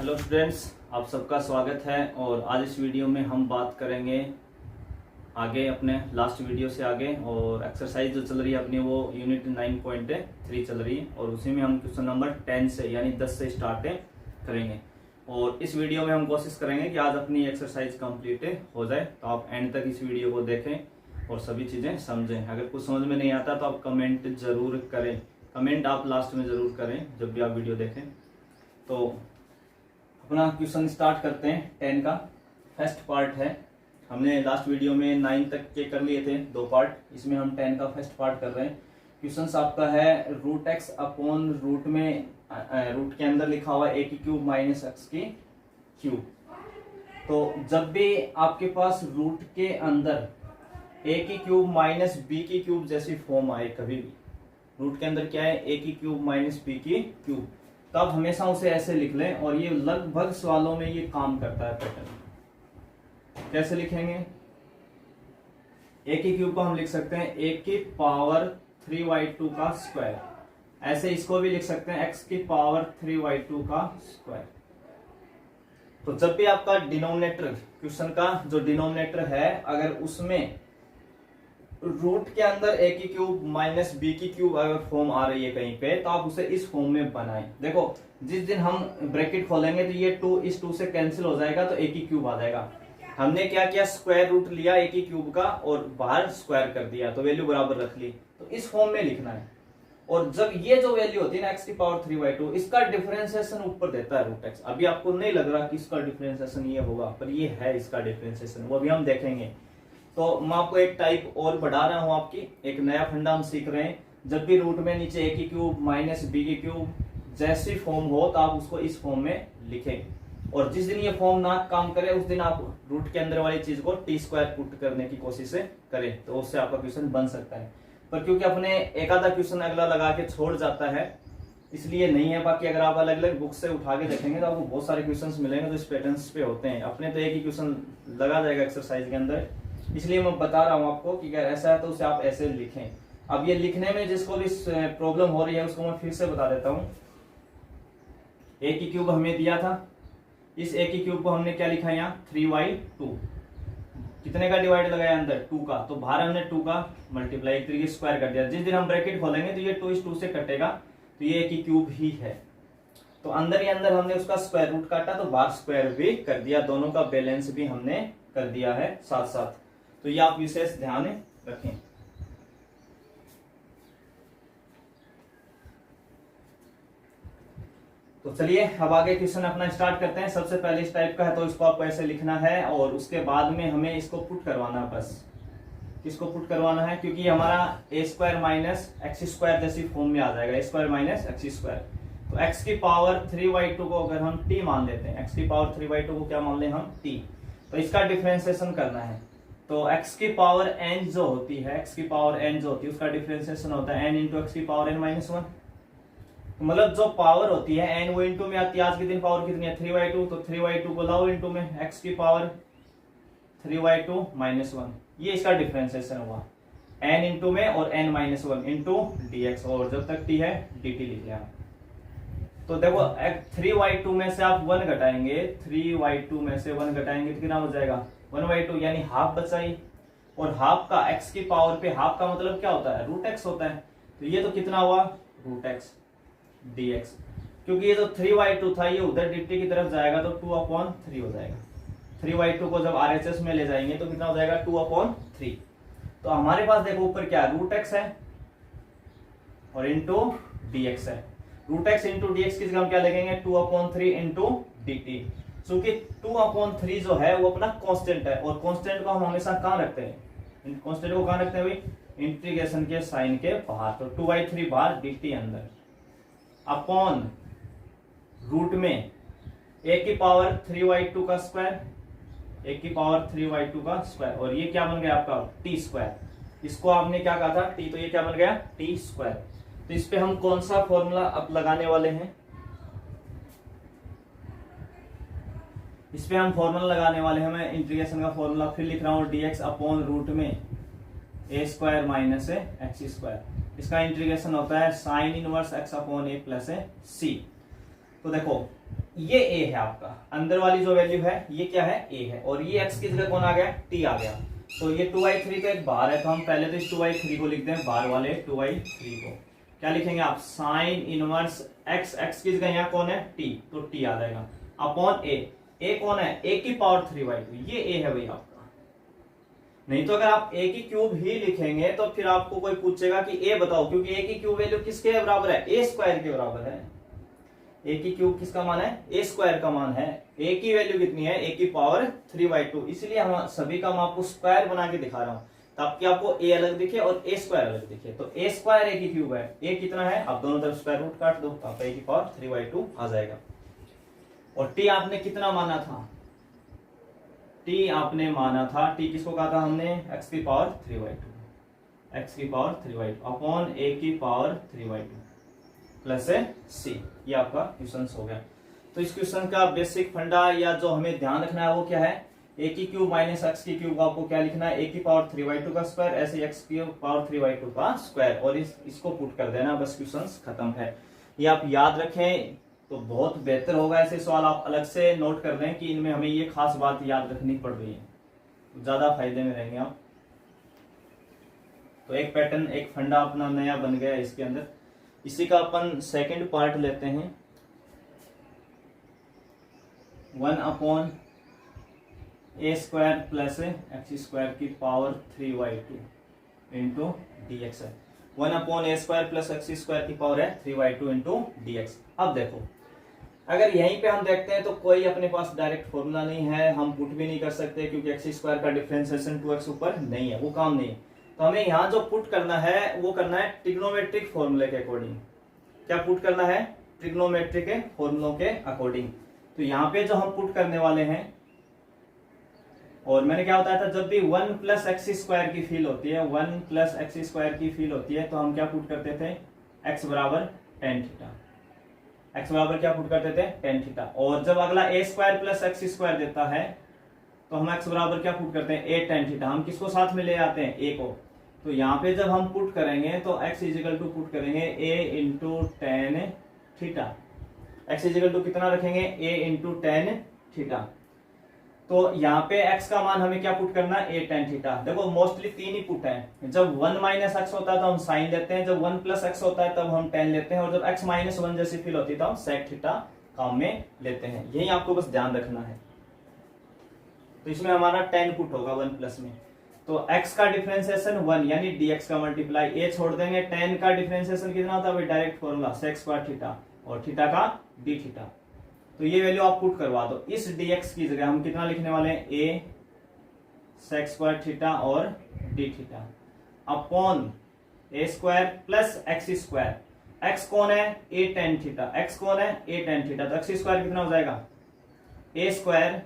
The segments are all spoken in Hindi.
हेलो स्टूडेंट्स, आप सबका स्वागत है। और आज इस वीडियो में हम बात करेंगे आगे अपने लास्ट वीडियो से आगे। और एक्सरसाइज जो चल रही है अपनी वो यूनिट 9.3 चल रही है और उसी में हम क्वेश्चन नंबर 10 से यानी 10 से स्टार्ट करेंगे। और इस वीडियो में हम कोशिश करेंगे कि आज अपनी एक्सरसाइज कंप्लीट हो जाए। तो आप एंड तक इस वीडियो को देखें और सभी चीज़ें समझें। अगर कुछ समझ में नहीं आता तो आप कमेंट जरूर करें। कमेंट आप लास्ट में ज़रूर करें जब भी आप वीडियो देखें। तो अपना क्वेश्चन स्टार्ट करते हैं। 10 का फर्स्ट पार्ट है। हमने लास्ट वीडियो में 9 तक के कर लिए थे 2 पार्ट। इसमें हम 10 का फर्स्ट पार्ट कर रहे हैं। क्वेश्चन आपका है रूट एक्स अपॉन रूट में रूट के अंदर लिखा हुआ ए की क्यूब माइनस एक्स की क्यूब। तो जब भी आपके पास रूट के अंदर ए की क्यूब माइनस बी की क्यूब जैसी फॉर्म आए, कभी भी रूट के अंदर क्या है ए की क्यूब माइनस बी की क्यूब, तो आप हमेशा उसे ऐसे लिख लें। और ये लगभग सवालों में ये काम करता है पैटर्न। कैसे लिखेंगे? ए की क्यूब को हम लिख सकते हैं ए की पावर 3y2 का स्क्वायर। ऐसे इसको भी लिख सकते हैं एक्स की पावर 3y2 का स्क्वायर। तो जब भी आपका डिनोमिनेटर, क्वेश्चन का जो डिनोमिनेटर है, अगर उसमें रूट के अंदर ए की क्यूब माइनस बी की क्यूब अगर फॉर्म आ रही है कहीं पे, तो आप उसे इस फॉर्म में बनाएं। देखो, जिस दिन हम ब्रैकेट खोलेंगे तो ये 2 इस 2 से कैंसिल हो जाएगा, तो ए की क्यूब आ जाएगा। हमने क्या किया, स्क्वायर रूट लिया ए की क्यूब का और बाहर स्क्वायर कर दिया, तो वैल्यू बराबर रख ली। तो इस फॉर्म में लिखना है। और जब ये जो वैल्यू होती है ना एक्स की पावर 3y2, इसका डिफरेंशिएशन ऊपर देता है रूट एक्स। अभी आपको नहीं लग रहा कि इसका डिफरेंशिएशन ये होगा, पर ये है इसका डिफरेंशिएशन, वो भी हम देखेंगे। तो मैं आपको एक टाइप और बढ़ा रहा हूं, आपकी एक नया फंडा हम सीख रहे हैं। जब भी रूट में नीचे ए की क्यूब माइनस बी की क्यूब जैसी फॉर्म हो, तो आप उसको इस फॉर्म में लिखें। और जिस दिन ये फॉर्म ना काम करे, उस दिन आप रूट के अंदर वाली चीज को टी स्क्वायर पुट करने की कोशिश करें, तो उससे आपका क्वेश्चन बन सकता है। पर क्योंकि अपने एक आधा क्वेश्चन अगला लगा के छोड़ जाता है, इसलिए नहीं है। बाकी अगर आप अलग अलग बुक से उठा के देखेंगे तो आपको बहुत सारे क्वेश्चंस मिलेंगे जो इस पैटर्न्स पे होते हैं। अपने तो एक ही क्वेश्चन लगा जाएगा एक्सरसाइज के अंदर, इसलिए मैं बता रहा हूं आपको कि अगर ऐसा है तो उसे आप ऐसे लिखें। अब ये लिखने में जिसको भी प्रॉब्लम हो रही है उसको मैं फिर से बता देता हूं। ए की क्यूब हमें दिया था, इस ए की क्यूब को हमने क्या लिखा है यहाँ 3y2। कितने का डिवाइड लगाया अंदर 2 का, तो बाहर हमने 2 का मल्टीप्लाई एक तरीके स्क्वायर कर दिया। जिस दिन हम ब्रैकेट खोलेंगे तो ये 2 इस 2 से कटेगा, तो ये ए की क्यूब ही है। तो अंदर ही अंदर हमने उसका स्क्वायर रूट काटा, तो बाहर स्क्वायर भी कर दिया। दोनों का बैलेंस भी हमने कर दिया है साथ साथ। तो ये आप विशेष ध्यान रखें। तो चलिए अब आगे क्वेश्चन अपना स्टार्ट करते हैं। सबसे पहले इस टाइप का है, तो इसको आपको ऐसे लिखना है और उसके बाद में हमें इसको पुट करवाना है। बस किसको पुट करवाना है, क्योंकि हमारा ए स्क्वायर माइनस एक्स स्क्वायर जैसी फॉर्म में आ जाएगा। ए स्क्वायर माइनस एक्स स्क्वायर, तो एक्स की पावर 3y2 को अगर हम टी मान लेते हैं, एक्स की पावर 3y2 को क्या मान लें हम टी, तो इसका डिफरेंशिएशन करना है। तो x की पावर n जो होती है, x की पावर n जो होती है उसका डिफरेंशिएशन होता है n इंटू एक्स की पावर n माइनस 1। तो मतलब जो पावर होती है n वो इंटू में आती है। आज के दिन पावर कितनी है 3y2, तो 3y2 को लाओ इंटू में x की पावर 3y2 माइनस 1, ये इसका डिफरेंशिएशन हुआ n इंटू में और n माइनस 1 इंटू dx, और जब तक t है dt लिख लिया। तो देखो 3y2 में से आप 1 घटाएंगे, 3y2 में से 1 घटाएंगे तो कितना हो जाएगा 1/2, यानी हाफ बचाई। और हाफ का x की पावर पे, हाफ का मतलब क्या होता है रूट x होता है। तो ये तो कितना हुआ रूट x dx, क्योंकि ये जो 3y2 था ये उधर dt की तरफ जाएगा तो 2/3 हो जाएगा। 3y2 को जब RHS में ले जाएंगे तो कितना हो जाएगा 2/3। तो हमारे पास देखो ऊपर क्या रूट x है और इंटू dx है। रूट x इंटू dx की जगह हम क्या लिखेंगे 2/3 इंटू dt। क्योंकि 2/3 जो है वो अपना कांस्टेंट है, और कांस्टेंट को हम हमेशा कहाँ रखते हैं, कांस्टेंट को कहाँ रखते हैं भाई इंटीग्रेशन के साइन के बाहर। तो 2/3 बाहर dt अंदर अपॉन रूट में a की पावर 3y2 का स्क्वायर, a की पावर 3y2 का स्क्वायर, और ये क्या बन गया आपका t स्क्वायर। इसको आपने क्या कहा था t, तो ये क्या बन गया t स्क्वायर। तो इस पे हम कौन सा फॉर्मूला अब लगाने वाले हैं, इस पे हम फॉर्मूला लगाने वाले हैं। मैं इंटीग्रेशन का फॉर्मूला फिर लिख रहा हूं dx अपॉन रूट में ए स्क्वायर माइनस एक्स स्क्वायर। इसका इंटीग्रेशन होता है साइन इनवर्स x अपॉन ए प्लस सी। तो देखो ये a है आपका, अंदर वाली जो वैल्यू है ये क्या है, a है, और ये x की जगह कौन आ गया, t आ गया। तो ये 2/3 का एक बाहर है, तो हम पहले तो इस 2/3 को लिखते हैं, बाहर वाले 2/3 को क्या लिखेंगे आप, साइन इनवर्स x, x की जगह यहाँ कौन है, t, तो t आ जाएगा अपॉन a कौन है, a की पावर 3/2, ये a है भाई आपका। नहीं तो अगर आप a की क्यूब ही लिखेंगे तो फिर आपको कोई पूछेगा कि a बताओ, क्योंकि a की क्यूब वैल्यू किसके बराबर है, a स्क्वायर के बराबर है। a की क्यूब किसका मान है, a स्क्वायर का मान है। a की वैल्यू कितनी है, a की पावर 3/2, इसलिए हम सभी का मैं आपको स्क्वायर बना के दिखा रहा हूं, ताकि आपको a अलग दिखे और a स्क्वायर अलग दिखे। तो a स्क्वायर a की क्यूब है, a कितना है, आप दोनों तरफ स्क्वायर रूट काट दो तो आपका a की पावर 3/2 आ जाएगा। और t आपने कितना माना था, t आपने माना था, t किसको कहा था हमने, x की पावर 3/2, x की पावर 3/2 अपॉन a की पावर 3/2 प्लस c, ये आपका क्वेश्चन हो गया। तो इस क्वेश्चन का बेसिक फंडा या जो हमें ध्यान रखना है वो क्या है, a की क्यूब माइनस x की क्यूब आपको क्या लिखना है, a की पावर 3/2 का स्क्वायर, ऐसे x की पावर 3/2 का स्क्वायर, और इसको पुट कर देना, बस क्वेश्चन खत्म है। ये आप याद रखें तो बहुत बेहतर होगा। ऐसे सवाल आप अलग से नोट कर लें कि इनमें हमें ये खास बात याद रखनी पड़ रही है, तो ज्यादा फायदे में रहेंगे आप। तो एक पैटर्न, एक फंडा अपना नया बन गया इसके अंदर। इसी का अपन सेकंड पार्ट लेते हैं, 1/a² प्लस x² की पावर 3/2 इंटू dx है। 1/a² प्लस x² की पावर है 3/2 इंटू dx। अब देखो, अगर यहीं पे हम देखते हैं तो कोई अपने पास डायरेक्ट फॉर्मूला नहीं है, हम पुट भी नहीं कर सकते क्योंकि x² का डिफरेंशिएशन 2x ऊपर नहीं है, वो काम नहीं है। तो हमें यहाँ जो पुट करना है वो करना है ट्रिग्नोमेट्रिक फॉर्मूले के अकॉर्डिंग। क्या पुट करना है, ट्रिग्नोमेट्रिक के फॉर्मूलों के अकॉर्डिंग। तो यहाँ पे जो हम पुट करने वाले हैं, और मैंने क्या बताया था, जब भी 1 प्लस x² की फील होती है, 1 प्लस x² की फील होती है, तो हम क्या पुट करते थे, x बराबर tan थीटा, x बराबर क्या पुट करते थे, tan थीटा। और जब अगला a² प्लस x² देता है तो हम x बराबर क्या पुट करते हैं, a tan थीटा। हम किसको साथ में ले आते हैं, a को। तो यहाँ पे जब हम पुट करेंगे तो x इजिकल टू पुट करेंगे a into tan theta, x equal to कितना रखेंगे, a इंटू tan थीटा। तो यहाँ पे x का मान हमें क्या पुट करना है, a tan थीटा। देखो मोस्टली तीन ही पुट है, जब 1 माइनस x होता है तो हम साइन लेते हैं, जब 1 प्लस x होता है तब हम tan लेते हैं, और जब x माइनस 1 जैसी फील होती है तो हम sec थीटा काम में लेते हैं। यही आपको बस ध्यान रखना है। तो इसमें हमारा tan पुट होगा 1 प्लस में, तो x का डिफरेंशिएशन 1 यानी dx का मल्टीप्लाई, a छोड़ देंगे, tan का डिफरेंशिएशन कितना होता है, डायरेक्ट फॉर्मूला sec² थीटा, और थीटा का d थीटा। तो ये वैल्यू आप पुट करवा दो। इस dx की जगह हम कितना लिखने वाले हैं, a sec² थीटा और d theta upon a² plus x²। x कौन है, a tan थीटा, x कौन है, a tan थीटा, तो x² कितना हो जाएगा, a²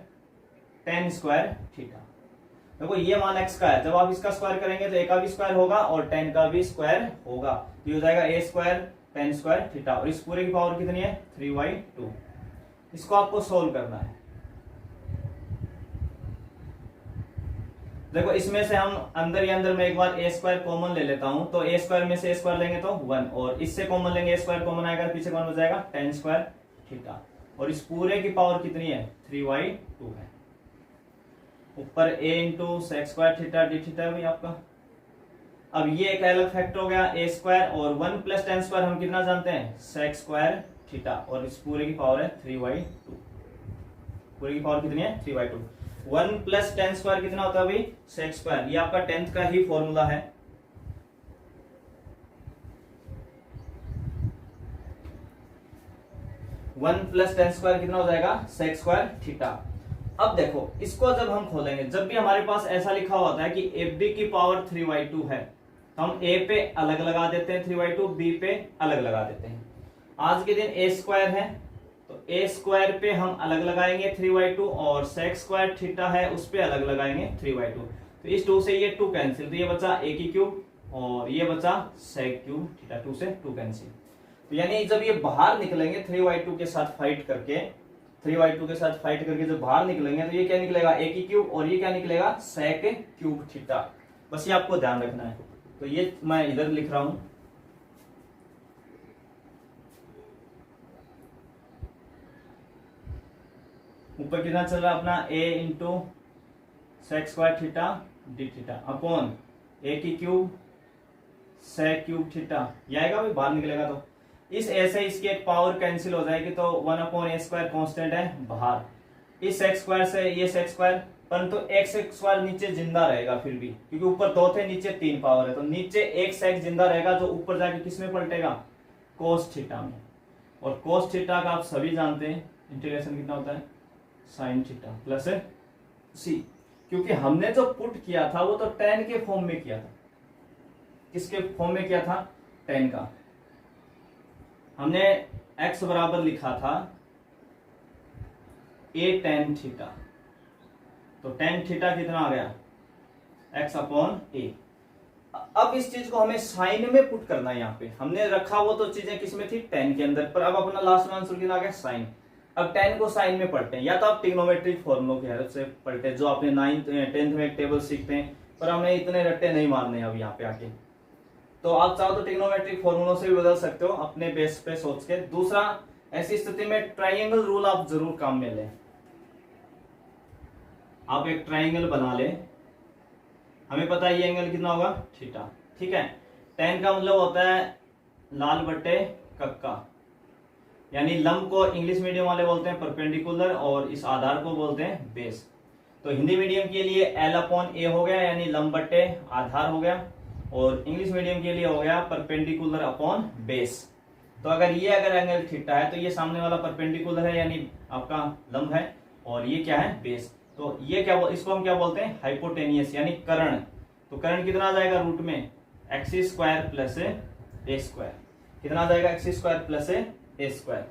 tan² थीटा। देखो ये मान x का है, जब आप इसका स्क्वायर करेंगे तो a का भी स्क्वायर होगा और tan का भी स्क्वायर होगा, तो ये हो जाएगा a² tan² थीटा, और इस पूरे की पावर कितनी है, 3/2। इसको आपको सोल्व करना है। देखो इसमें से हम अंदर ही अंदर में एक बार a² कॉमन ले लेता हूं, तो a² में से a² लेंगे तो 1, और इससे कॉमन लेंगे a² कॉमन आएगा, पीछे कौन हो जाएगा, tan² थीटा, और इस पूरे की पावर कितनी है, 3/2 है। ऊपर a into sec² theta d theta है भाई आपका। अब ये एक अलग फैक्टर हो गया a² और 1 प्लस tan² हम कितना जानते हैं, sec² थीटा, और इस पूरे की पावर है 3/2। पूरे की पावर कितनी है, 3/2। 1 प्लस tan² कितना होता है भाई, sec², ये आपका 10th का ही फॉर्मूला है। वन प्लस tan² कितना हो जाएगा, sec² थीटा। अब देखो इसको जब हम खोलेंगे, जब भी हमारे पास ऐसा लिखा होता है कि ab की पावर 3/2 है, तो हम a पे अलग लगा देते हैं 3/2, b पे अलग लगा देते हैं। आज के दिन a² है तो a² पे हम अलग लगाएंगे 3/2, और sec² थीटा है उस पे अलग लगाएंगे 3/2। तो इस 2 से ये 2 कैंसिल, तो ये बचा a की क्यूब और ये बचा sec³ थीटा, 2 से 2 कैंसिल। तो यानी जब ये बाहर निकलेंगे 3/2 के साथ फाइट करके, 3/2 के साथ फाइट करके जब बाहर निकलेंगे तो ये क्या निकलेगा, a की क्यूब, और ये क्या निकलेगा, sec³ थीटा। बस ये आपको ध्यान रखना है। तो ये मैं इधर लिख रहा हूं, ऊपर कितना चल रहा है अपना a into sec square theta d theta upon a की क्यूब सेक क्यूब थीटा, ये आएगा भाई बाहर निकलेगा तो इस a से इसकी एक पावर कैंसिल हो जाएगी तो 1 अपॉन a स्क्वायर कॉन्स्टेंट है बाहर, इस सेक स्क्वायर से ये सेक स्क्वायर, परंतु एक सेक स्क्वायर नीचे जिंदा रहेगा फिर भी, क्योंकि ऊपर 2 थे नीचे 3 पावर है, तो नीचे एक सेक जिंदा रहेगा जो ऊपर जाके किस में पलटेगा, कोस थीटा में। और कोस थीटा का आप सभी जानते हैं इंटीग्रेशन कितना होता है, साइन थीटा प्लस सी, क्योंकि हमने जो पुट किया था वो तो tan के फॉर्म में किया था। किसके फॉर्म में किया था, tan का। हमने x बराबर लिखा था a tan थीटा, तो tan थीटा कितना आ गया, x अपॉन a। अब इस चीज को हमें साइन में पुट करना है, यहाँ पे हमने रखा वो तो चीजें किसमें थी, tan के अंदर, पर अब अपना लास्ट आंसर कितना आ गया, साइन। अब tan को साइन में पढ़ते हैं, या तो आप ट्रिग्नोमेट्रिक फॉर्मूलों की हेल्प से पढ़ते हैं जो आपने 9th 10th में एक टेबल सीखते हैं, पर हमने इतने रट्टे नहीं मारने अब यहाँ पे आके। तो आप चाहो तो ट्रिग्नोमेट्रिक फॉर्मूलों से भी बदल सकते हो अपने बेस पे सोच के। दूसरा, ऐसी स्थिति में ट्राइंगल रूल आप जरूर काम में लें। आप एक ट्राइंगल बना ले, हमें पता है ये एंगल कितना होगा, थीटा, ठीक है। tan का मतलब होता है लाल बट्टे कक्का, यानी लंब को इंग्लिश मीडियम वाले बोलते हैं परपेंडिकुलर और इस आधार को बोलते हैं बेस। तो हिंदी मीडियम के लिए l अपॉन a हो गया, यानी लंब बट्टे आधार हो गया, और इंग्लिश मीडियम के लिए हो गया परपेंडिकुलर अपॉन बेस। तो अगर एंगल थीटा है तो ये सामने वाला परपेंडिकुलर है यानी आपका लंब है, और ये क्या है, बेस। तो ये क्या, इसको हम क्या बोलते हैं, हाइपोटेनियस यानी कर्ण। तो कर्ण कितना आ जाएगा रूट में, x square plus A square, कितना आ जाएगा, x square plus A square.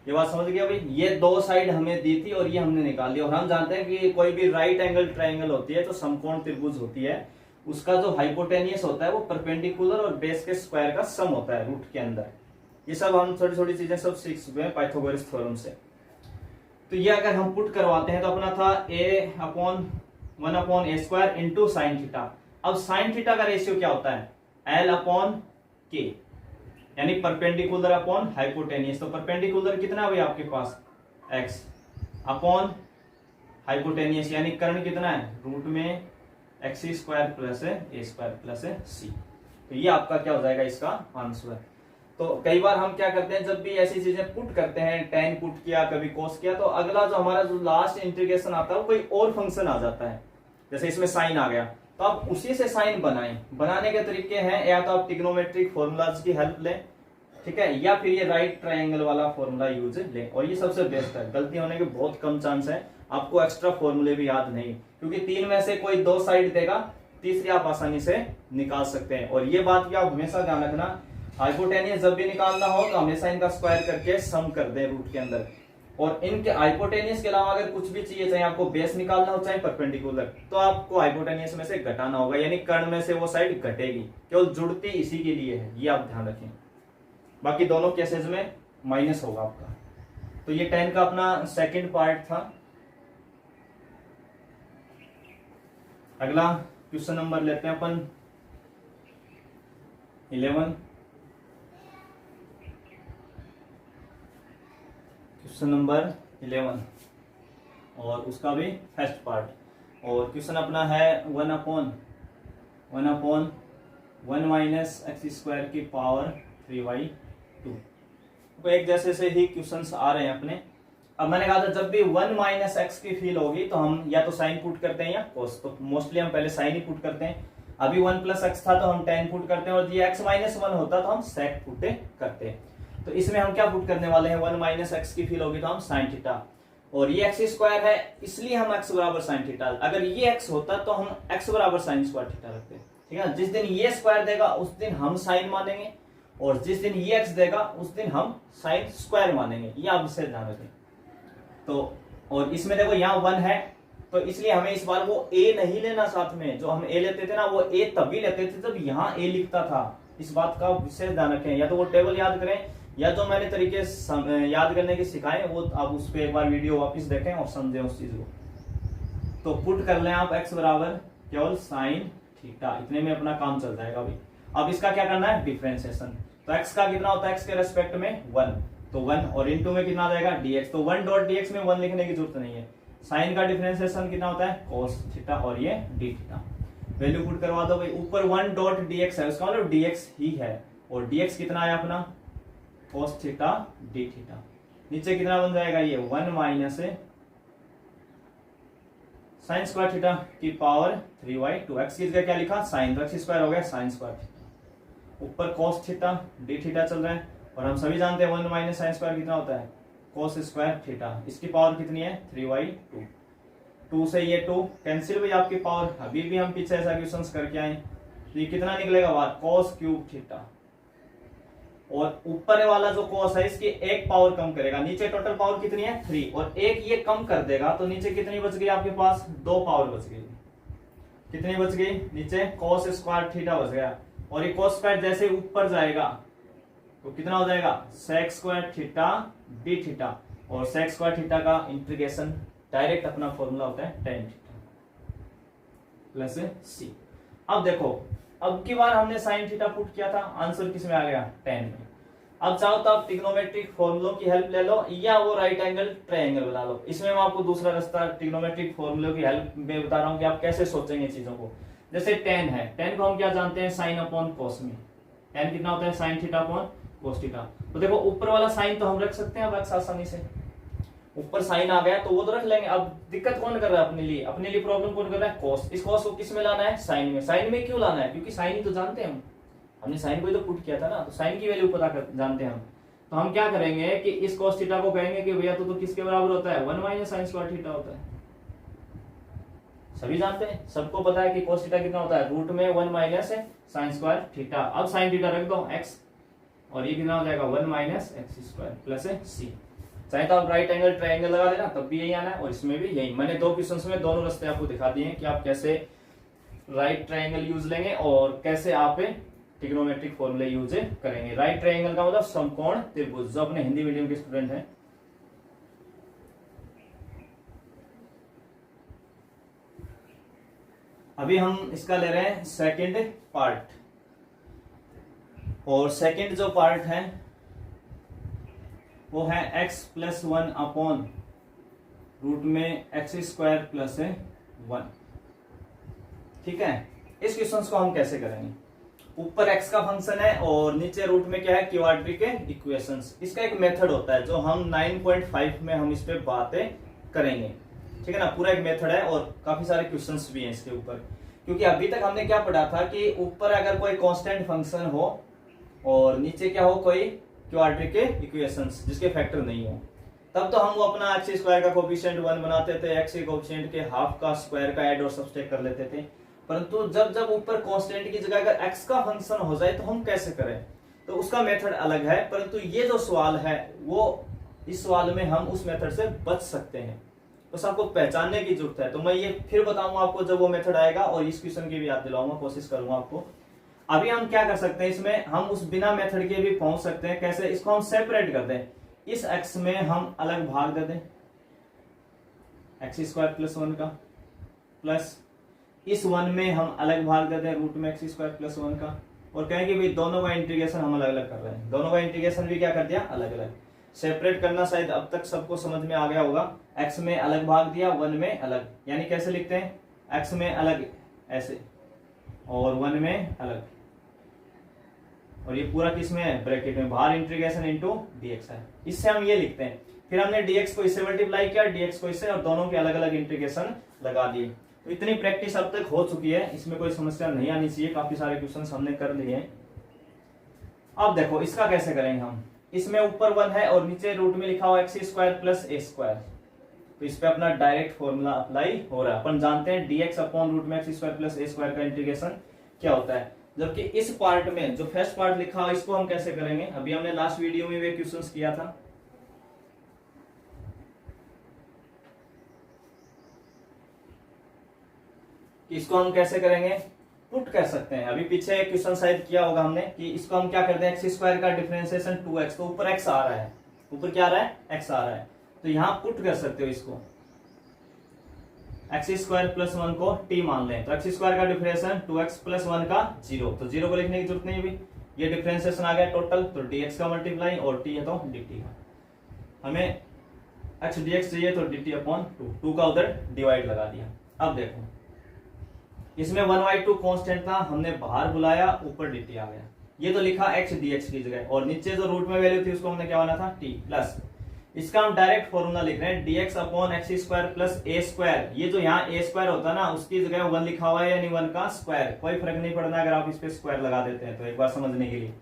ये बात समझ गया भाई। ये दो साइड हमें दी थी और ये हमने निकाल ली, और हम जानते हैं कि कोई भी राइट एंगल ट्राइंगल होती है तो समकोण त्रिभुज होती है, उसका जो हाइपोटेनियस होता है वो परपेंडिकुलर और बेस के स्क्वायर का सम होता है रूट के अंदर। ये सब हम छोटी छोटी चीजें सब सीख चुके हैं पाइथागोरस थ्योरम से। तो ये अगर हम पुट करवाते हैं तो अपना था a upon 1 upon A square into sine theta. अब साइन थीटा का रेशियो क्या होता है, l अपॉन के, यानी परपेंडिकुलर अपॉन हाइपोटेनियस। तो परपेंडिकुलर कितना है भाई आपके पास, x अपॉन हाइपोटेनियस यानी कर्ण कितना है, रूट में x square plus A square plus सी। तो ये आपका क्या हो जाएगा, इसका आंसर। तो कई बार हम क्या करते हैं, जब भी ऐसी चीजें पुट करते हैं, tan पुट किया, कभी cos किया, तो अगला जो हमारा जो लास्ट इंटीग्रेशन आता है वो कोई और फंक्शन आ जाता है। जैसे इसमें साइन आ गया तो आप उसी से साइन बनाएं। बनाने के तरीके हैं, या तो आप ट्रिग्नोमेट्रिक फॉर्मूलाज की हेल्प लें, ठीक है, या फिर ये राइट ट्राइंगल वाला फॉर्मूला यूज लें, और ये सबसे बेस्ट है। गलती होने के बहुत कम चांस है, आपको एक्स्ट्रा फॉर्मूले भी याद नहीं, क्योंकि 3 में से कोई 2 साइड देगा, तीसरी आप आसानी से निकाल सकते हैं। और ये बात भी आप हमेशा ध्यान रखना, हाइपोटेनियस जब भी निकालना हो तो हमेशा इनका स्क्वायर करके सम कर दें रूट के अंदर। और इनके हाइपोटेनियस के अलावा अगर कुछ भी चाहिए, चाहे आपको बेस निकालना हो चाहे परपेंडिकुलर, तो आपको हाइपोटेनियस में से घटाना होगा, यानी कर्ण में से वो साइड घटेगी, केवल जुड़ती इसी के लिए है, ये आप ध्यान रखें। बाकी दोनों केसेस में माइनस होगा आपका। तो ये 10 का अपना सेकंड पार्ट था। अगला क्वेश्चन नंबर लेते हैं अपन 11। क्वेश्चन नंबर 11 और उसका भी फर्स्ट पार्ट, और क्वेश्चन अपना है 1 अपॉन 1 माइनस एक्स स्क्वायर की पावर 3/2। तो एक जैसे से ही क्वेश्चंस आ रहे हैं अपने। अब मैंने कहा था जब भी 1 माइनस एक्स की फील होगी तो हम या तो साइन पुट करते हैं या कोस। तो मोस्टली हम पहले साइन ही पुट करते हैं। अभी 1 प्लस एक्स था तो हम tan पुट करते हैं, और ये x माइनस 1 होता तो हम sec पुट करते हैं। तो इसमें हम क्या पुट करने वाले हैं, 1 माइनस एक्स की फील होगी तो हम साइन थीटा, और ये एक्स स्क्वायर है इसलिए हम x बराबर साइन थीटा। अगर ये x होता तो हम x बराबर साइन स्क्वायर थीटा रखते हैं, ठीक है। जिस दिन ये स्क्वायर देगा उस दिन हम साइन मानेंगे, और जिस दिन ये x देगा उस दिन हम साइन स्क्वायर मानेंगे, ये आप इससे ध्यान रखें। तो और इसमें देखो यहाँ 1 है तो इसलिए हमें इस बार वो a नहीं लेना साथ में। जो हम a लेते थे ना वो a तभी लेते थे जब यहाँ a लिखता था। इस बात का विशेष ध्यान रखें, या तो वो टेबल याद करें या जो मैंने तरीके याद करने के सिखाए वो आप उस पर एक बार वीडियो वापस देखें और समझें उस चीज को। तो पुट कर लें आप x बराबर केवल साइन थीटा, इतने में अपना काम चल जाएगा भाई। अब इसका क्या करना है, डिफरेंशिएशन। तो x का कितना होता है, x के रेस्पेक्ट में 1, तो 1 और इनटू में कितना आ जाएगा dx, तो 1 डॉट dx में 1 लिखने की जरूरत नहीं है। साइन का डिफरेंशिएशन कितना होता है cos थीटा और ये d थीटा। वैल्यू पुट करवा दो भाई, ऊपर 1 डॉट dx है, उसका मतलब dx ही है, और dx कितना है अपना cos थीटा d थीटा। नीचे कितना बन जाएगा ये 1 माइनस साइन स्क्वायर थीटा की पावर 3y, 2x की जगह क्या लिखा साइन, तो x स्क्वायर हो गया साइन स्क्वायर थीटा, ऊपर cos थीटा d थीटा चल रहा है, और हम सभी जानते हैं 1 माइनस साइन स्क्वायर कितना होता है cos स्क्वायर थीटा, इसकी पावर कितनी है 3y, 2 से ये 2 कैंसिल भाई आपकी पावर। अभी भी हम पीछे ऐसा क्वेश्चंस करके आए, तो ये कितना निकलेगा बाहर cos क्यूब थीटा, और ऊपर वाला जो cos है इसकी एक पावर कम करेगा, नीचे टोटल पावर कितनी है 3, और एक ये कम कर देगा, तो नीचे कितनी बच गई आपके पास 2 पावर बच गई। कितनी बच गई नीचे cos स्क्वायर थीटा बच गया, और ये cos स्क्वायर जैसे ऊपर जाएगा तो कितना हो जाएगा sec square theta d theta, और sec स्क्वायर थीटा का इंटीग्रेशन डायरेक्ट अपना फॉर्मूला होता है tan थीटा प्लस c। अब देखो अब की बार हमने sin थीटा पुट किया था, आंसर किस में आ गया tan में। अब चाहो तो आप ट्रिग्नोमेट्रिक फॉर्मूलों की हेल्प ले लो, या वो राइट एंगल ट्रायंगल बना लो। इसमें मैं आपको दूसरा रास्ता ट्रिग्नोमेट्रिक फॉर्मूलों की हेल्प में बता रहा हूँ कि आप कैसे सोचेंगे चीजों को। जैसे tan है, tan को हम क्या जानते हैं साइन अपॉन कॉस में, tan कितना होता है sine theta upon cos theta. तो देखो ऊपर वाला साइन तो हम रख सकते हैं अब आसानी से, ऊपर साइन आ गया तो वो तो रख लेंगे। अब दिक्कत कौन कर रहा है अपने लिए प्रॉब्लम कौन कर रहा है कॉस। इस कॉस को किस में लाना है साइन में। साइन में क्यों लाना है, क्योंकि साइन ही तो जानते हैं हमने साइन को ही तो पुट किया था ना, तो साइन की वैल्यू पता जानते हैं हम। तो हम क्या करेंगे कि इस कॉस थीटा को कहेंगे कि भैया तो किसके बराबर होता है 1 माइनस साइन स्क्वायर थीटा होता है। सभी जानते हैं, सबको पता है कि cos थीटा कितना होता है रूट में 1 माइनस साइन स्क्वायर थीटा। अब साइन थीटा रख दो x, और ये कितना हो जाएगा 1 minus x square plus c। चाहे तो आप राइट एंगल ट्रायंगल लगा देना, तब भी यही आना है, और इसमें भी यही। मैंने 2 क्वेश्चंस में दोनों रास्ते आपको दिखा दिए हैं कि आप कैसे राइट ट्रायंगल यूज लेंगे और कैसे आप ट्रिग्नोमेट्रिक फॉर्मूले यूज करेंगे। राइट ट्रायंगल का मतलब समकोण त्रिभुज, जो अपने हिंदी मीडियम के स्टूडेंट हैं। अभी हम इसका ले रहे हैं सेकंड पार्ट, और सेकंड जो पार्ट है वो है x प्लस 1 अपॉन रूट में एक्स स्क्वायर प्लस 1। ठीक है, इस क्वेश्चन को हम कैसे करेंगे। ऊपर x का फंक्शन है और नीचे रूट में क्या है क्वाड्रेटिक इक्वेशंस। इसका एक मेथड होता है जो हम 9.5 में हम इस पे बातें करेंगे। ठीक है ना, पूरा एक मेथड है और काफी सारे क्वेश्चंस भी हैं इसके ऊपर। क्योंकि अभी तक हमने क्या पढ़ा था कि ऊपर अगर कोई कांस्टेंट फंक्शन हो और नीचे क्या हो कोई क्वाड्रेटिक इक्वेशंस जिसके फैक्टर नहीं हो, तब तो हम वो अपना एक्स स्क्वायर का कोफिशिएंट 1 बनाते थे, एक्स के कोफिशिएंट के हाफ का स्क्वायर का ऐड और सब्सट्रैक्ट कर लेते थे। परंतु जब जब ऊपर कांस्टेंट की जगह अगर एक्स का फंक्शन हो जाए तो हम कैसे करें, तो उसका मेथड अलग है। परंतु ये जो सवाल है वो इस सवाल में हम उस मेथड से बच सकते हैं, बस आपको पहचानने की जरूरत है। तो मैं ये फिर बताऊंगा आपको जब वो मेथड आएगा, और इस क्वेश्चन की भी याद दिलाऊंगा, कोशिश करूंगा आपको। अभी हम क्या कर सकते हैं, इसमें हम उस बिना मेथड के भी पहुंच सकते हैं। कैसे, इसको हम सेपरेट कर दें, इस x में हम अलग भाग दे दें एक्स स्क्वायर प्लस 1 का, प्लस इस 1 में हम अलग भाग दे दें रूट में एक्स स्क्वायर प्लस 1 का, और कहें कि भाई दोनों का इंटीग्रेशन हम अलग अलग कर रहे हैं। दोनों का इंटीग्रेशन भी क्या कर दिया अलग अलग। सेपरेट करना शायद अब तक सबको समझ में आ गया होगा। x में अलग भाग दिया, 1 में अलग, यानी कैसे लिखते हैं x में अलग ऐसे और 1 में अलग, और ये पूरा किस में है ब्रैकेट में, बाहर इंटीग्रेशन इनटू dx है। इससे हम ये लिखते हैं, फिर हमने dx को इससे मल्टीप्लाई किया, dx को इससे, और दोनों के अलग अलग इंटीग्रेशन लगा दिए। तो इतनी प्रैक्टिस अब तक हो चुकी है, इसमें कोई समस्या नहीं आनी चाहिए। काफी सारे क्वेश्चंस हमने कर लिए हैं। अब देखो इसका कैसे करेंगे हम। इसमें ऊपर 1 है और नीचे रूट में लिखा हुआ x square plus A square, तो इस पे अपना डायरेक्ट फॉर्मूला अप्लाई हो रहा है। अपन जानते हैं dx अपॉन रूट में x square plus A square का इंटीग्रेशन क्या होता है। जबकि इस पार्ट में जो फर्स्ट पार्ट लिखा हुआ इसको हम कैसे करेंगे, अभी हमने लास्ट वीडियो में वे क्वेश्चंस किया था। इसको हम कैसे करेंगे, पुट कर सकते हैं। अभी पीछे एक क्वेश्चन शायद किया होगा हमने कि इसको हम क्या करते हैं एक्स स्क्वायर का डिफरेंशिएशन 2x, तो ऊपर x आ रहा है, ऊपर क्या आ रहा है x आ रहा है, तो यहां पुट कर सकते हो इसको। एक्स स्क्वायर प्लस 1 को t मान लें, तो एक्स स्क्वायर का डिफरेंशिएशन 2x प्लस 1 का 0, तो 0 को लिखने की जरूरत नहीं भी, ये डिफरेंशिएशन आ गया टोटल, तो dx का मल्टीप्लाई और t है तो dt का। हमें x dx चाहिए तो dt अपॉन 2 का उधर डिवाइड लगा दिया। अब देखो इसमें 1/2 कांस्टेंट था, हमने बाहर बुलाया, ऊपर dt आ गया। ये तो लिखा x dx की जगह, और नीचे जो रूट में वैल्यू थी उसको हमने क्या बना था t प्लस, इसका हम डायरेक्ट फॉर्मूला लिख रहे हैं dx upon X square plus A square. ये जो यहाँ ए स्क्वायर होता है ना उसकी जगह 1 लिखा हुआ है, यानी 1 का स्क्वायर, कोई फर्क नहीं पड़ना अगर आप इस पे स्क्वायर लगा देते हैं तो, एक बार समझने के लिए।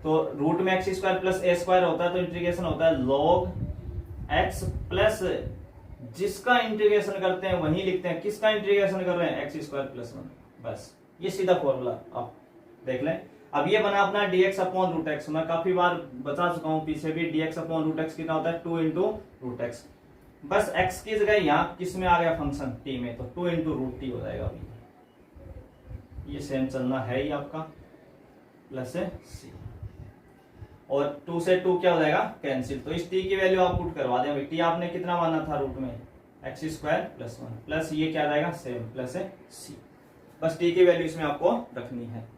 तो रूट में x square plus A square होता है तो इंटीग्रेशन होता है log एक्स प्लस, जिसका इंटीग्रेशन करते हैं वही लिखते हैं, किसका इंटीग्रेशन कर रहे हैं, एक्स स्क्वायर प्लस 1, बस ये सीधा फॉर्मूला आप देख लें। अब ये बना अपना dx अपॉन रूट एक्स, मैं काफी बार बता चुका हूं पीछे भी, dx अपॉन रूट एक्स कितना होता है 2 इंटू रूट एक्स। बस x की जगह यहाँ किस में आ गया फंक्शन t में, तो 2 इंटू रूट टी हो जाएगा। अभी ये सेम चलना है ही आपका, प्लस c, और 2 से 2 क्या हो जाएगा कैंसिल, तो इस t की वैल्यू आप पुट करवा दें। t आपने कितना माना था रूट में, एक्स स्क्वायर प्लस 1, प्लस ये क्या जाएगा सेम प्लस c, बस t की वैल्यू इसमें आपको रखनी है।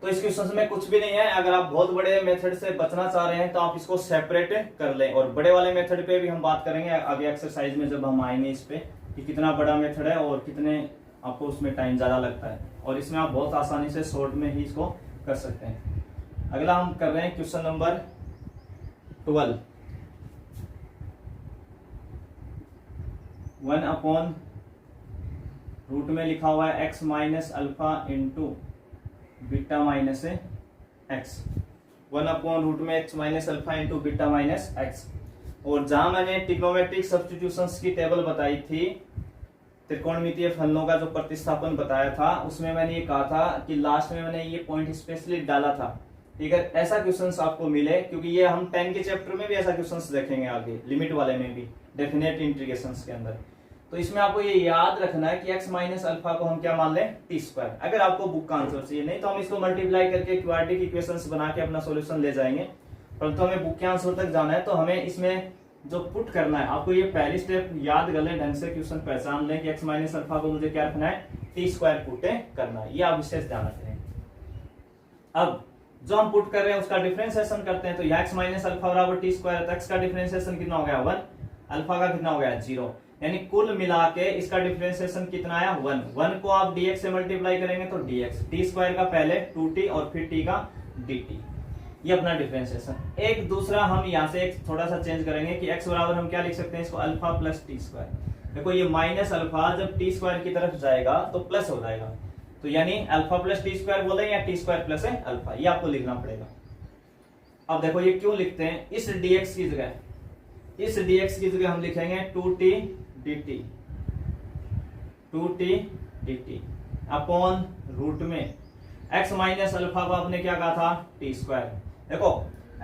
तो इस क्वेश्चन में कुछ भी नहीं है, अगर आप बहुत बड़े मेथड से बचना चाह रहे हैं तो आप इसको सेपरेट कर लें, और बड़े वाले मेथड पे भी हम बात करेंगे आगे एक्सरसाइज में जब हम आएंगे इस पे, कि कितना बड़ा मेथड है और कितने आपको उसमें टाइम ज्यादा लगता है, और इसमें आप बहुत आसानी से शॉर्ट में ही इसको कर सकते हैं। अगला हम कर रहे हैं क्वेश्चन नंबर 12, 1 अपॉन रूट में लिखा हुआ है x minus alpha into beta minus x, 1 upon root में x minus alpha into beta minus x. और जहां मैंने ट्रिग्नोमेट्रिक सब्स्टिट्यूशंस की टेबल बताई थी, त्रिकोणमितीय फलनों का जो प्रतिस्थापन बताया था, उसमें मैंने ये कहा था कि लास्ट में मैंने ये पॉइंट स्पेशली डाला था। ठीक है, ऐसा क्वेश्चंस आपको मिले, क्योंकि ये हम 10 के चैप्टर में भी ऐसा क्वेश्चंस देखेंगे आगे, लिमिट वाले में भी, डेफिनेट इंटीग्रेशंस के अंदर। तो इसमें आपको ये याद रखना है कि x माइनस अल्फा को हम क्या मान लें टी स्क्वायर, अगर आपको बुक का आंसर चाहिए, नहीं तो हम इसको मल्टीप्लाई करके क्वाड्रेटिक इक्वेशंस बना के अपना सॉल्यूशन ले जाएंगे, परंतु हमें बुक के आंसर तक जाना है। तो हमें इसमें जो पुट करना है, आपको ये पहली स्टेप याद कर लें, ढंग से क्वेश्चन पहचान लें कि x माइनस अल्फा को मुझे क्या रखना है, टी स्क्वायर पुट करना है, ये आप विशेष ध्यान रखें। अब जो हम पुट कर रहे हैं उसका डिफरेंशिएशन करते हैं, तो यह x माइनस अल्फा बराबर टी स्क्वायर, तो x का डिफरेंशिएशन कितना हो गया 1, अल्फा का कितना हो गया 0, यानी कुल मिला के इसका डिफरेंशिएशन कितना आया 1 को आप dx से मल्टीप्लाई करेंगे तो dx, टी स्क्वायर का पहले 2t और फिर t का dt, ये अपना डिफरेंशिएशन। एक दूसरा हम यहाँ से एक थोड़ा सा चेंज करेंगे कि x बराबर हम क्या लिख सकते हैं इसको, अल्फा प्लस टी स्क्वायर। देखो ये माइनस अल्फा जब टी स्क्वायर की तरफ जाएगा तो प्लस हो जाएगा, तो यानी अल्फा प्लस टी स्क्वायर बोले या टी स्क्वायर प्लस अल्फा, ये आपको लिखना पड़ेगा। अब देखो ये क्यों लिखते हैं, इस dx की जगह, इस dx की जगह हम लिखेंगे 2t dt अपॉन रूट में x माइनस अल्फा को आपने क्या कहा था टी स्क्वायर। देखो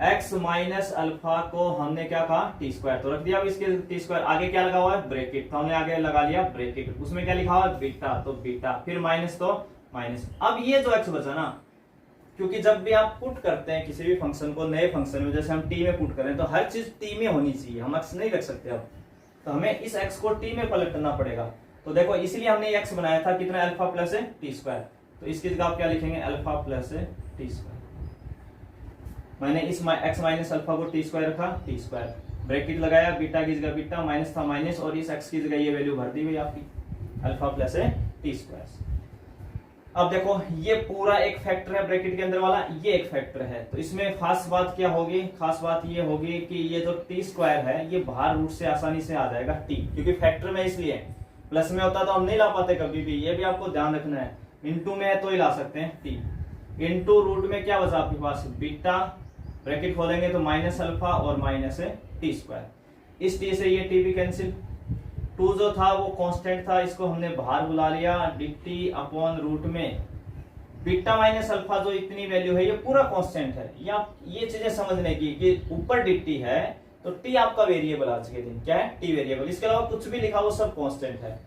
x माइनस अल्फा को हमने क्या कहा टी स्क्वायर, तो रख दिया अब इसके टी स्क्वायर, आगे क्या लगा हुआ है ब्रैकेट, तो हमने आगे लगा लिया ब्रैकेट, उसमें क्या लिखा हुआ है बीटा, तो बीटा, फिर माइनस तो माइनस। अब ये जो x बचा ना, क्योंकि जब भी आप पुट करते हैं किसी भी फंक्शन को नए फंक्शन में, जैसे हम t में पुट करें तो हर चीज t में होनी चाहिए, हम x नहीं रख सकते अब, तो हमें इस x को t में पलटना पड़ेगा। तो देखो इसलिए हमने x बनाया था कितना, अल्फा प्लस टी स्क्वायर, तो इसकी जगह आप क्या लिखेंगे अल्फा प्लस टी स्क्वायर। मैंने इस x माइनस अल्फा को टी स्क्वायर रखा, टी स्क्वायर ब्रैकेट लगाया, बीटा की जगह बीटा, माइनस था माइनस, और इस x की जगह ये वैल्यू भर दी हुई आपकी अल्फा प्लस टी स्क्वायर। अब देखो ये पूरा एक फैक्टर है ब्रैकेट के अंदर वाला, ये एक फैक्टर है, तो इसमें खास बात क्या होगी, खास बात ये होगी कि ये जो टी स्क्वायर है ये बाहर रूट से आसानी से आ जाएगा टी, क्योंकि फैक्टर में इसलिए, प्लस में होता तो हम नहीं ला पाते कभी भी, ये भी आपको ध्यान रखना है, इनटू में है तो ही ला सकते हैं टी, इनटू रूट में क्या बचा आपके पास बीटा, ब्रैकेट खोलेंगे तो माइनस अल्फा और माइनस टी स्क्वायर, इस टी से ये टी भी कैंसिल, 2 जो था वो कांस्टेंट था, इसको हमने बाहर बुला लिया, dt अपॉन रूट में बीटा माइनस अल्फा, जो इतनी वैल्यू है ये पूरा कांस्टेंट है, या ये चीजें समझने की कि ऊपर dt है तो t आपका वेरिएबल आज के दिन क्या है t वेरिएबल, इसके अलावा कुछ भी लिखा वो सब कांस्टेंट है।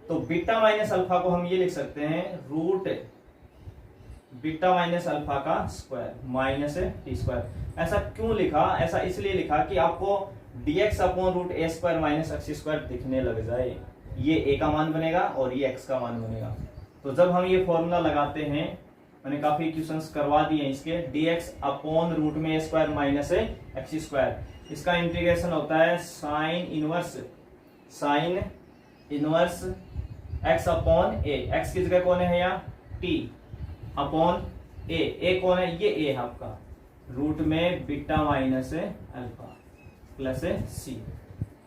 तो बीटा माइनस अल्फा को हम ये लिख सकते हैं रूट बीटा माइनस अल्फा का स्क्वायर माइनस टी स्क्वायर। ऐसा क्यों लिखा, ऐसा इसलिए लिखा कि आपको dx अपॉन रूट ए स्क्वायर माइनस एक्स स्क्वायर दिखने लग जाए, ये a का मान बनेगा और ये x का मान बनेगा। तो जब हम ये फॉर्मूला लगाते हैं मैंने काफी क्वेश्चंस करवा दिए हैं इसके। dx अपॉन रूट में a square minus x square, इसका इंटीग्रेशन होता है sign inverse x upon a। x की जगह कौन है यहाँ t अपॉन a कौन है, ये a है आपका, रूट में beta minus alpha plus c,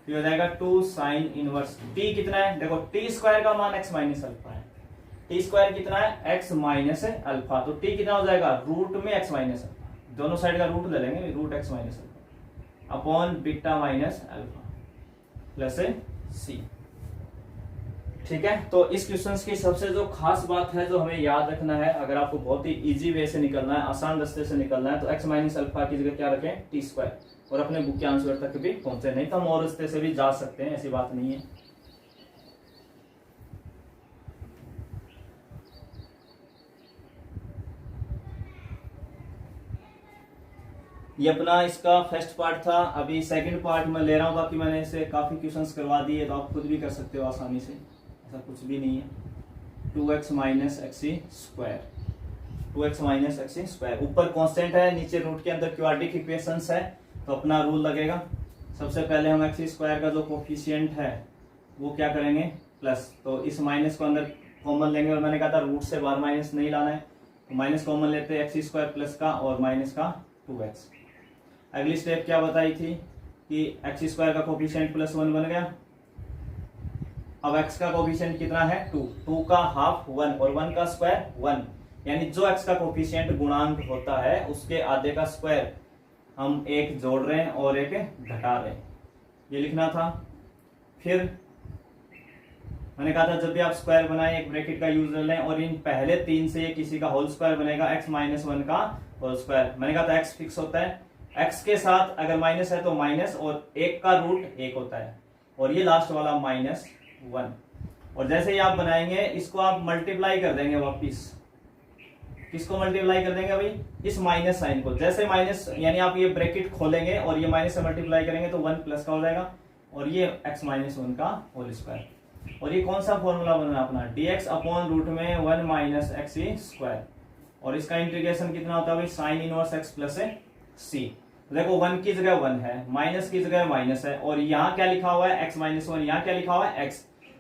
फिर हो जाएगा 2 साइन इनवर्स t कितना है, देखो t स्क्वायर का मान x माइनस अल्फा है, t स्क्वायर कितना है x माइनस अल्फा, तो t कितना हो जाएगा रूट में x माइनस अल्फा, दोनों साइड का रूट ले लेंगे, root x minus alpha upon beta minus alpha plus c। ठीक है, तो इस क्वेश्चन की सबसे जो खास बात है जो हमें याद रखना है, अगर आपको बहुत ही इजी वे से निकलना है, आसान रास्ते से निकलना है, तो x माइनस अल्फा की जगह क्या रखें टी स्क्वायर, और अपने बुक के आंसर तक भी पहुंचे, नहीं तो हम और रास्ते से भी जा सकते हैं, ऐसी बात नहीं है। ये अपना इसका फर्स्ट पार्ट था, अभी सेकंड पार्ट में ले रहा हूँ, बाकी मैंने इसे काफी क्वेश्चंस करवा दिए, तो आप खुद भी कर सकते हो आसानी से, ऐसा कुछ भी नहीं है। 2x minus x square, 2x minus x square, ऊपर कांस्टेंट है, नीचे रूट के अंदर क्वाड्रेटिक इक्वेशंस है, तो अपना रूल लगेगा। सबसे पहले हम एक्स स्क्वायर का जो कोफिशिएंट है वो क्या करेंगे प्लस, तो इस माइनस को अंदर कॉमन लेंगे, और मैंने कहा था रूट से बाहर माइनस नहीं लाना है, तो माइनस कॉमन लेते हैं एक्स स्क्वायर प्लस का और माइनस का 2x। अगली स्टेप क्या बताई थी कि एक्स स्क्वायर का कोफिशिएंट प्लस 1 बन गया, अब x का कोफिशिएंट कितना है 2 का हाफ 1 और 1 का स्क्वायर 1, यानी जो x का कोफिशिएंट गुणांक होता है उसके आधे का स्क्वायर हम एक जोड़ रहे हैं और एक घटा रहे हैं, ये लिखना था। फिर मैंने कहा था जब भी आप स्क्वायर बनाए एक ब्रैकेट का यूज कर लें, और इन पहले 3 से ये किसी का होल स्क्वायर बनेगा, x माइनस 1 का होल स्क्वायर। मैंने कहा था x फिक्स होता है, x के साथ अगर माइनस है तो माइनस, और 1 का रूट 1 होता है, और ये लास्ट वाला माइनस 1। और जैसे ही आप बनाएंगे इसको आप मल्टीप्लाई कर देंगे वापिस, किसको मल्टीप्लाई कर देंगे भाई, इस माइनस साइन को, जैसे माइनस यानी आप ये ब्रैकेट खोलेंगे और ये माइनस से मल्टीप्लाई करेंगे तो 1 प्लस का हो जाएगा, और ये x माइनस 1 का होल स्क्वायर। और ये कौन सा फॉर्मूला बना अपना, dx अपॉन रूट में 1 माइनस एक्स स्क्वायर, और इसका इंटीग्रेशन कितना होता है भाई sine inverse x plus c। देखो 1 की जगह 1 है, माइनस की जगह माइनस है, और यहाँ क्या लिखा हुआ है x माइनस 1, यहाँ क्या लिखा हुआ है x।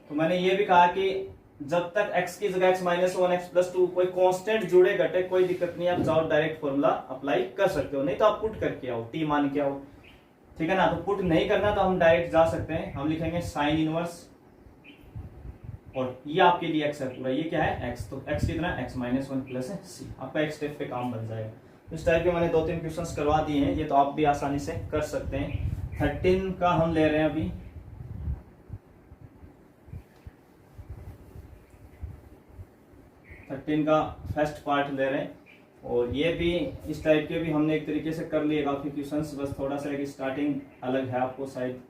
तो मैंने ये भी कहा कि जब तक x की जगह x माइनस 1 x प्लस 2 कोई कांस्टेंट जुड़े घटे कोई दिक्कत नहीं, आप जाओ डायरेक्ट फॉर्मूला अप्लाई कर सकते हो, नहीं तो आप पुट करके आओ, t मान के आओ, ठीक है ना। तो पुट नहीं करना तो हम डायरेक्ट जा सकते हैं, हम लिखेंगे साइन इनवर्स, और ये आपके लिए x है पूरा, ये क्या है x, तो x कितना x माइनस 1 प्लस c, आपका एक स्टेप पे काम बन जाएगा। इस टाइप के मैंने 2-3 क्वेश्चंस करवा दिए हैं, ये तो आप भी आसानी से कर सकते हैं। 13 का हम ले रहे हैं अभी, का फर्स्ट पार्ट ले रहे हैं, और ये भी इस टाइप के भी हमने एक तरीके से कर लिए काफी क्वेश्चंस, बस थोड़ा सा एक स्टार्टिंग अलग है, आपको शायद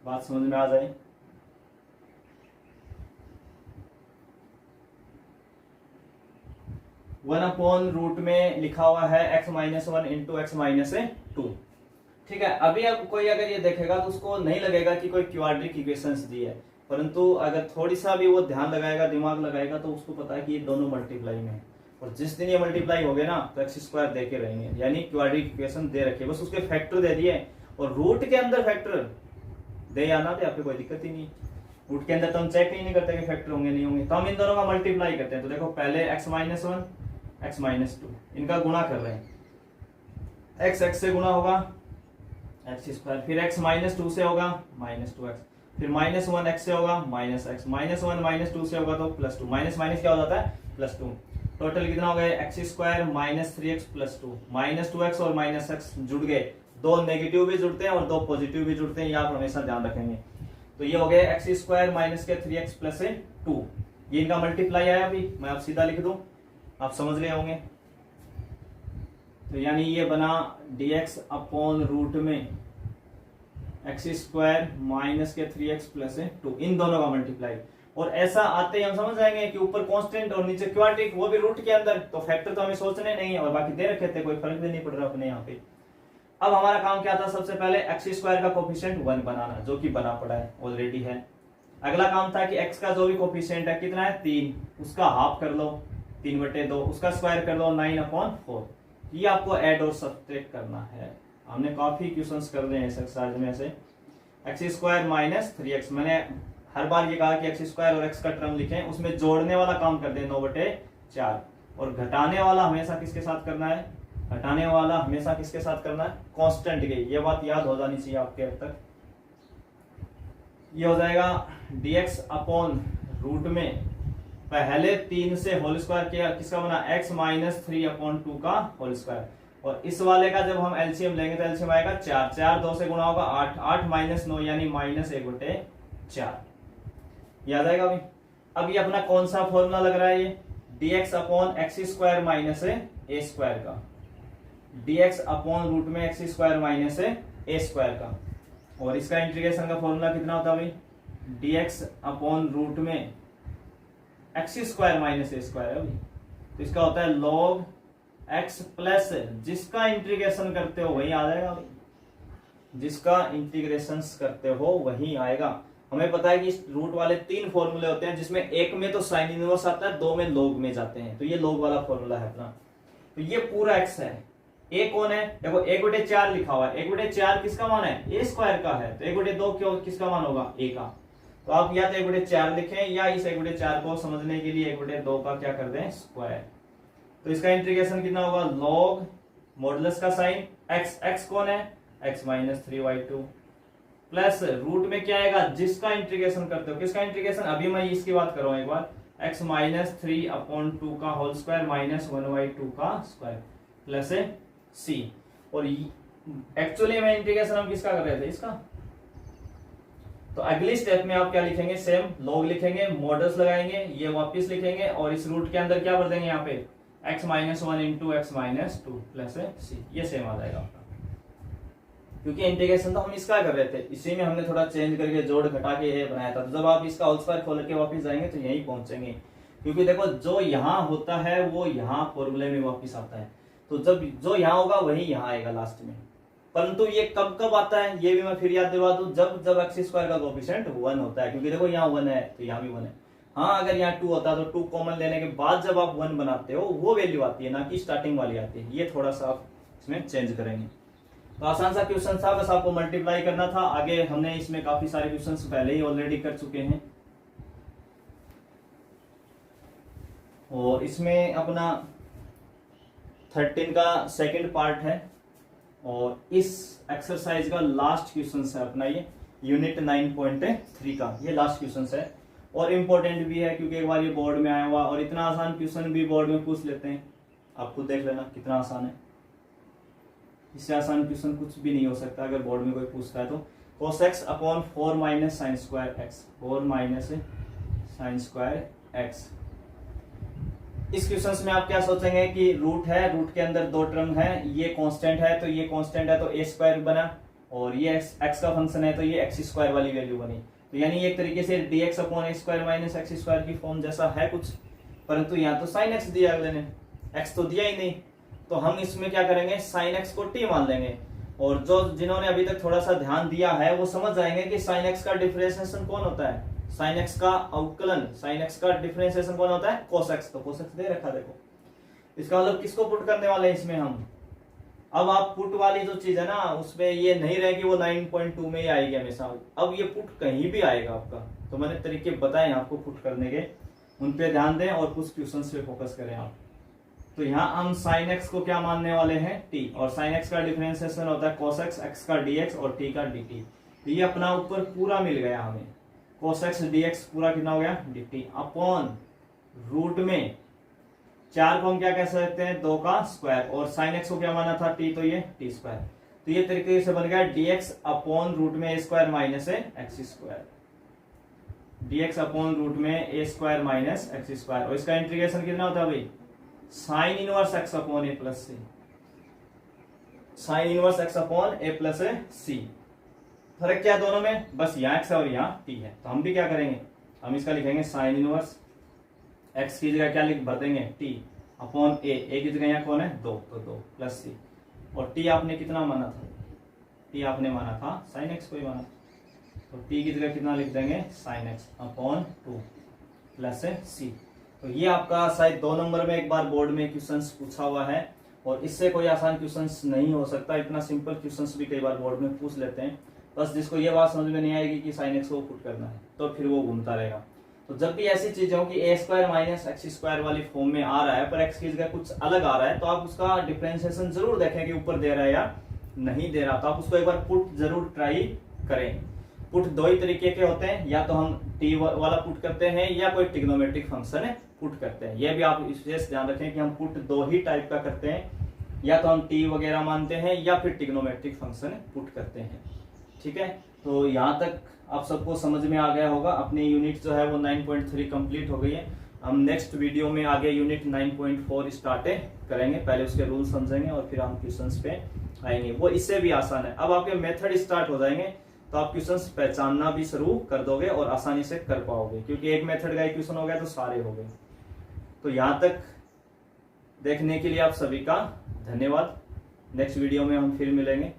बात समझ में आ जाए। वन अपॉन रूट में लिखा हुआ है x minus 1 into x minus 2, ठीक है। अभी अब कोई अगर ये देखेगा तो उसको नहीं लगेगा कि कोई क्वाड्रिक इक्वेशंस दी है, परंतु अगर थोड़ी सा भी वो ध्यान लगाएगा, दिमाग लगाएगा, तो उसको पता है कि ये दोनों मल्टीप्लाई में है, और जिस दिन ये मल्टीप्लाई हो गए ना तो एक्स स्क्वायर दे के रहेंगे, यानी क्वाड्रिक इक्वेशन दे रखे, बस उसके फैक्टर दे दिए, और रूट के अंदर फैक्टर दे या ना दे आपको कोई दिक्कत ही नहीं। रूट के अंदर तो हम चेक ही नहीं करते कि फैक्टर होंगे नहीं होंगे, तो हम इन दोनों का मल्टीप्लाई करते हैं। तो देखो पहले x माइनस 1 x माइनस 2 इनका गुणा कर रहे हैं, x x से गुणा होगा एक्स स्क्वायर, फिर x माइनस 2 से होगा माइनस 2x, फिर माइनस 1 x से होगा माइनस x, माइनस 1 माइनस 2 से होगा तो प्लस 2, माइनस माइनस क्या हो जाता है प्लस 2, टोटल कितना हो गया x square minus 3x plus 2, minus 2x और माइनस x जुड़ गए, दो नेगेटिव भी जुड़ते हैं और दो पॉजिटिव भी जुड़ते हैं, ये आप हमेशा ध्यान रखेंगे। तो ये हो गया एक्स स्क्वायर माइनस के 3x प्लस 2, ये इनका मल्टीप्लाई आया, अभी मैं आप सीधा लिख दूं, आप समझ रहे होंगे। तो यानी ये बना dx अपॉन रूट में एक्स स्क्वायर माइनस के 3x प्लस 2, इन दोनों का मल्टीप्लाई, और ऐसा आते ही हम समझ जाएंगे कि ऊपर कांस्टेंट और नीचे क्वाड्रिक, वो भी रूट के अंदर, तो फैक्टर तो हमें सोचने नहीं है, और बाकी दे रखे थे, कोई फर्क भी नहीं पड़ रहा अपने यहाँ पे। अब हमारा काम क्या था, सबसे पहले एक्स स्क्वायर का कोफिशिएंट 1 बनाना, जो कि बना पड़ा है ऑलरेडी है। अगला काम था कि x का जो भी कोफिशिएंट है कितना है 3, उसका हाफ कर लो, 3/2, उसका स्क्वायर कर दो 9/4। ये आपको ऐड और सब्ट्रैक्ट करना है। हमने काफी क्वेश्चंस कर रहे हैं इस एक्सरसाइज में से। x² - 3x, मैंने हर बार ये कहा कि x² और x का टर्म लिखें, उसमें जोड़ने वाला काम कर दें 9/4, और घटाने वाला हमेशा किसके साथ करना है, घटाने वाला हमेशा किसके साथ करना है, कांस्टेंट के। ये बात याद हो जानी चाहिए आपके अब तक। ये हो जाएगा dx/रूट में पहले 3 से होल स्क्वायर किया, किसका बना, x - 3/2 का होल स्क्वायर। और इस वाले का जब हम एलसीएम लेंगे तो एलसीएम आएगा 4, 4 2 से गुणा होगा 8, 8 - 9 यानी -1/4। याद आएगा भाई। अब ये अपना कौन सा फॉर्मूला लग रहा है, ये dx/x² - a² का, dx/रूट में x² - a² का। और इसका इंटीग्रेशन का फॉर्मूला कितना होता है भाई, dx/रूट में x² - a² है भाई, तो इसका होता है log x प्लस, जिसका इंटीग्रेशन करते हो वही आ जाएगा भाई, जिसका इंटीग्रेशन करते हो वही आएगा। हमें पता है कि इस रूट वाले 3 फॉर्मूले होते हैं, जिसमें एक में तो साइन इनवर्स आता है, 2 में log में जाते हैं, तो ये log वाला फॉर्मूला है अपना। तो ये पूरा x है। a कौन है, देखो 1/4 लिखा हुआ है, 1/4 किसका मान है, a² का है, तो 1/2 क्यों किसका मान होगा, a का। तो आप या तो 1/4 लिखें, या इस 1/4 को समझने के लिए 1/2 का क्या कर दें, स्क्वायर। तो इसका इंटीग्रेशन कितना होगा, log मॉडुलस का साइन x कौन है, x - 3/2 प्लस रूट में क्या आएगा, जिसका इंटीग्रेशन करते हो, किसका इंटीग्रेशन, अभी मैं इसकी बात कर रहा हूं एक बार, x - 3/2 का होल स्क्वायर - 1/2 का स्क्वायर प्लस c। और एक्चुअली में इंटीग्रेशन हम किसका कर रहे थे, इसका। तो अगली स्टेप में आप क्या लिखेंगे, सेम log लिखेंगे, मॉडल्स लगाएंगे, ये वापस लिखेंगे, और इस रूट के अंदर क्या भर देंगे, यहाँ पे x - 1 × x - 2 प्लस c, ये सेम आ जाएगा आपका। क्योंकि इंटीग्रेशन तो हम इसका कर रहे थे, इसी में हमने थोड़ा चेंज करके जोड़ घटा के ये बनाया था। तो जब आप इसका होल स्क्वायर खोल के वापस जाएंगे तो यही पहुंचेंगे, क्योंकि देखो जो यहाँ होता है वो यहाँ फॉर्मूले में वापस आता है, तो जब जो यहाँ होगा वही यहाँ आएगा लास्ट में। परंतु ये कब कब आता है, ये भी मैं फिर याद दिलवा दूं, जब x² का कोएफिशिएंट 1 होता है, क्योंकि देखो यहाँ 1 है तो यहाँ भी 1 है। हाँ, अगर यहाँ 2 होता है तो 2 कॉमन लेने के बाद जब आप 1 बनाते हो वो वैल्यू आती है, ना कि स्टार्टिंग वाली आती है। ये थोड़ा सा आप इसमें चेंज करेंगे। तो आसान सा क्वेश्चन था, बस आपको मल्टीप्लाई करना था। आगे हमने इसमें काफी सारे क्वेश्चंस पहले ही ऑलरेडी कर चुके हैं, और इसमें अपना 13 का सेकंड पार्ट है, और इस एक्सरसाइज का लास्ट क्वेश्चन है अपना ये यूनिट 9.3 का, ये लास्ट क्वेश्चन है, और इम्पोर्टेंट भी है क्योंकि एक बार ये बोर्ड में आया हुआ, और इतना आसान क्वेश्चन भी बोर्ड में पूछ लेते हैं। आप खुद देख लेना कितना आसान है, इससे आसान क्वेश्चन कुछ भी नहीं हो सकता अगर बोर्ड में कोई पूछता है तो। cos x / 4 - sin square x, 4 - sin square x। इस क्वेश्चन में आप क्या सोचेंगे कि रूट है, रूट के अंदर 2 टर्म है, ये कांस्टेंट है तो ये कांस्टेंट है तो a² बना, और ये x का फंक्शन है तो ये x² वाली वैल्यू बनी। तो यानी एक तरीके से dx/a² - x² की फॉर्म जैसा है कुछ, परंतु यहाँ तो sin x दिया अगले ने, x तो दिया ही नहीं, तो हम इसमें क्या करेंगे, sin x को t मान लेंगे। और जो जिन्होंने अभी तक थोड़ा सा ध्यान दिया है वो समझ जाएंगे कि sin x का डिफरेंशिएशन कौन होता है, sin x का अवकलन, sin x का डिफरेंशिएशन कौन होता है, cos x। तो cos x दे रखा, देखो इसका मतलब किसको पुट करने वाले हैं इसमें हम। अब आप पुट वाली जो चीज है ना, उसमें ये नहीं रहे कि वो 9.2 में ही आएगी हमेशा, अब ये पुट कहीं भी आएगा आपका। तो मैंने तरीके बताए आपको पुट करने के, उन पे ध्यान दें और कुछ क्वेश्चंस पे फोकस करें आप। तो यहाँ हम sin x को क्या मानने वाले हैं, t, और sin x का डिफरेंशिएशन होता है cos x, x का dx और t का dt। तो ये अपना ऊपर पूरा मिल गया हमें, cos x dx पूरा कितना हो गया, dt अपॉन रूट में 4 को हम क्या कह सकते हैं, 2 का स्क्वायर, और sin x को क्या माना था, t, तो ये t²। तो ये तरीके से बन गया dx अपॉन रूट में a² - x², dx upon root में a² - x²। और इसका इंटीग्रेशन कितना होता है भाई, sine inverse x upon a plus C, sine inverse x upon a plus C. फर्क क्या है दोनों में, बस यहाँ x है और यहाँ t है। तो हम भी क्या करेंगे, हम इसका लिखेंगे साइन इनवर्स x की जगह क्या लिख भर देंगे, t अपॉन a की जगह यहाँ कौन है, 2, तो 2 प्लस सी, और t आपने कितना माना था, t आपने माना था साइन x को ही माना, तो t की जगह कितना लिख देंगे, साइन x अपॉन 2 प्लस सी। तो ये आपका शायद 2 नंबर में एक बार बोर्ड में क्वेश्चंस पूछा हुआ है, और इससे कोई आसान क्वेश्चंस नहीं हो सकता। इतना सिंपल क्वेश्चंस भी कई बार बोर्ड में पूछ लेते हैं। बस जिसको ये बात समझ में नहीं आएगी कि sin x को पुट करना है, तो फिर वो घूमता रहेगा। तो जब भी ऐसी चीजें हो कि a square minus x square वाली फॉर्म में आ रहा है, पर x की जगह कुछ अलग आ रहा है, तो आप उसका डिफरेंशिएशन जरूर देखें कि ऊपर दे रहा है या नहीं दे रहा। तो आप उसको एक बार पुट जरूर ट्राई करें। पुट 2 ही तरीके के होते हैं, या तो हम t वाला पुट करते हैं या कोई ट्रिग्नोमेट्रिक फंक्शन पुट करते हैं। यह भी आप विशेष ध्यान रखें कि हम पुट 2 ही टाइप का करते हैं, या तो हम t वगैरह मानते हैं या फिर ट्रिग्नोमेट्रिक फंक्शन पुट करते हैं। ठीक है, तो यहाँ तक आप सबको समझ में आ गया होगा। अपनी यूनिट जो है वो 9.3 कंप्लीट हो गई है। हम नेक्स्ट वीडियो में आगे यूनिट 9.4 स्टार्ट करेंगे। पहले उसके रूल समझेंगे और फिर हम क्वेश्चंस पे आएंगे। वो इससे भी आसान है। अब आपके मेथड स्टार्ट हो जाएंगे, तो आप क्वेश्चंस पहचानना भी शुरू कर दोगे और आसानी से कर पाओगे, क्योंकि एक मेथड का एक क्वेश्चन हो गया तो सारे हो गए। तो यहाँ तक देखने के लिए आप सभी का धन्यवाद। नेक्स्ट वीडियो में हम फिर मिलेंगे।